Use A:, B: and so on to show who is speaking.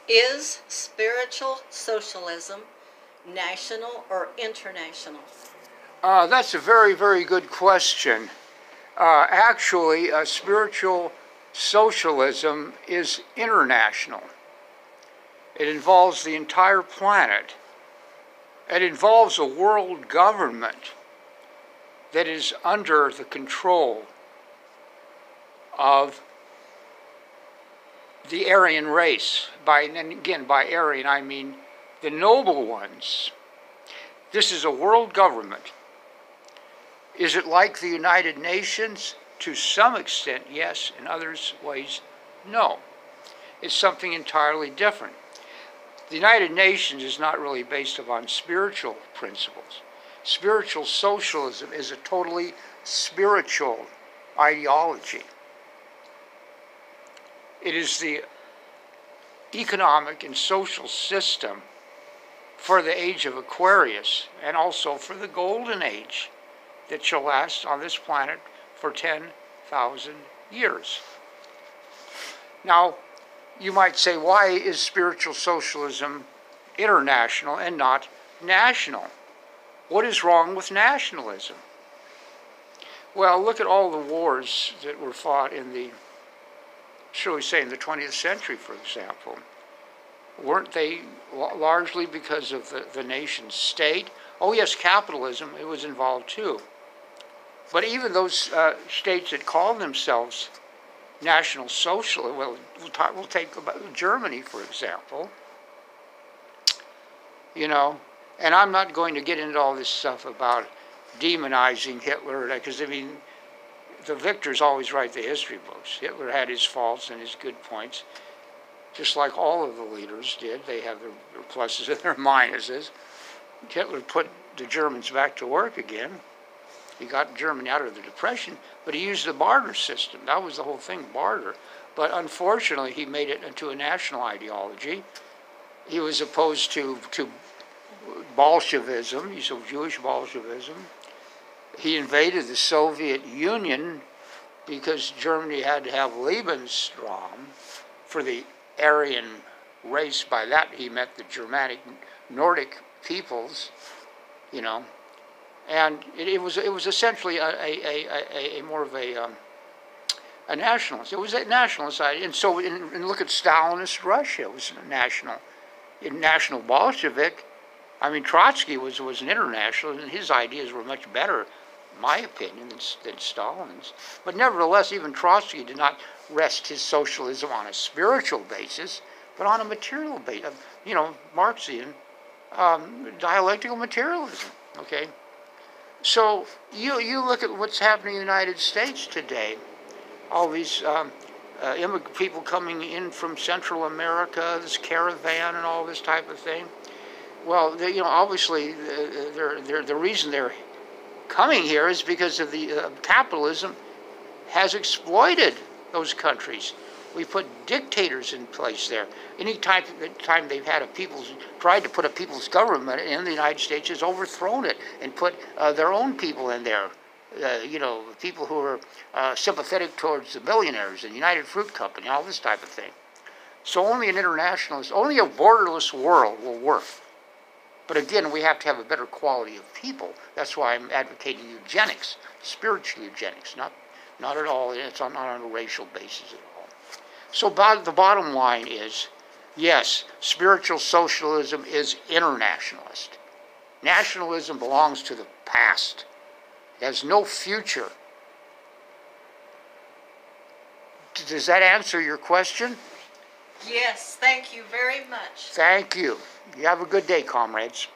A: Is spiritual socialism national or international?
B: That's a very, very good question. Actually, spiritual socialism is international. It involves the entire planet. It involves a world government that is under the control of the Aryan race. And again, by Aryan, I mean the noble ones. This is a world government. Is it like the United Nations? To some extent, yes. In other ways, no. It's something entirely different. The United Nations is not really based upon spiritual principles. Spiritual socialism is a totally spiritual ideology. It is the economic and social system for the age of Aquarius and also for the golden age that shall last on this planet for 10,000 years. Now, you might say, why is spiritual socialism international and not national? What is wrong with nationalism? Well, look at all the wars that were fought in the, shall we say, in the 20th century, for example. Weren't they largely because of the nation state? Oh yes, capitalism, it was involved too. But even those states that call themselves National Socialist, well, we'll take about Germany, for example. You know, and I'm not going to get into all this stuff about demonizing Hitler, because, I mean, the victors always write the history books. Hitler had his faults and his good points, just like all of the leaders did. They have their pluses and their minuses. Hitler put the Germans back to work again. He got Germany out of the Depression, but he used the barter system. That was the whole thing, barter. But unfortunately, he made it into a national ideology. He was opposed to Bolshevism, so Jewish Bolshevism. He invaded the Soviet Union because Germany had to have Lebensraum for the Aryan race. By that he meant the Germanic Nordic peoples, you know. And it was essentially a more of a nationalist. It was a nationalist idea. And so, and look at Stalinist Russia. It was national Bolshevik. I mean, Trotsky was an internationalist, and his ideas were much better, in my opinion, than Stalin's. But nevertheless, even Trotsky did not rest his socialism on a spiritual basis, but on a material basis. You know, Marxian dialectical materialism. Okay. So you look at what's happening in the United States today. All these people coming in from Central America, this caravan and all this type of thing. Well, you know, obviously the reason they're coming here is because of the capitalism has exploited those countries. We put dictators in place there. Any time they've had tried to put a people's government in, the United States has overthrown it and put their own people in there. You know, people who are sympathetic towards the billionaires and United Fruit Company, all this type of thing. So only an internationalist, only a borderless world will work. But again, we have to have a better quality of people. That's why I'm advocating eugenics, spiritual eugenics, not at all. It's not on a racial basis at all. So the bottom line is, yes, spiritual socialism is internationalist. Nationalism belongs to the past. It has no future. Does that answer your question?
A: Yes, thank you very much.
B: Thank you. You have a good day, comrades.